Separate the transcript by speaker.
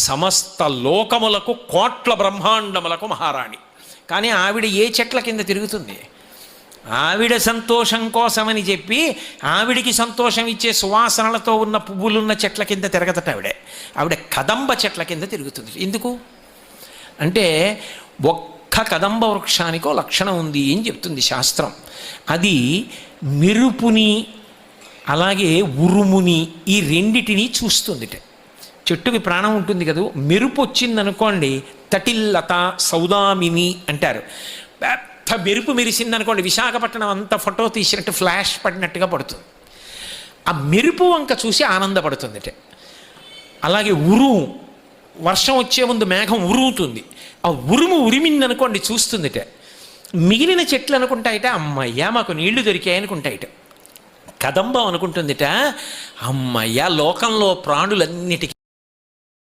Speaker 1: సమస్త లోకములకు కోట్ల బ్రహ్మాండములకు మహారాణి. కానీ ఆవిడ ఏ చెట్ల కింద తిరుగుతుంది? ఆవిడ సంతోషం కోసమని చెప్పి ఆవిడికి సంతోషం ఇచ్చే సువాసనలతో ఉన్న పువ్వులున్న చెట్ల కింద తిరగదట ఆవిడ కదంబ చెట్ల కింద తిరుగుతుంది. ఎందుకు అంటే ఒక్క కదంబ వృక్షానికో లక్షణం ఉంది అని చెప్తుంది శాస్త్రం. అది మెరుపుని అలాగే ఉరుముని ఈ రెండిటిని చూస్తుందిట. చెట్టుకి ప్రాణం ఉంటుంది కదా, మెరుపు వచ్చిందనుకోండి తటిల్లత సౌదామిని అంటారు. పెద్ద మెరుపు మెరిసిందనుకోండి విశాఖపట్నం అంతా ఫోటో తీసినట్టు ఫ్లాష్ పడినట్టుగా పడుతుంది. ఆ మెరుపు వంక చూసి ఆనందపడుతుందిట. అలాగే ఉరుము, వర్షం వచ్చే ముందు మేఘం ఉరుముతుంది, ఆ ఉరుము ఉరిమిందనుకోండి చూస్తుందిట. మిగిలిన చెట్లు అనుకుంటాయిట అమ్మయ్యా మాకు నీళ్లు దొరికాయి అనుకుంటాయిట. కదంబం అనుకుంటుందిట అమ్మయ్యా లోకంలో ప్రాణులన్నిటికీ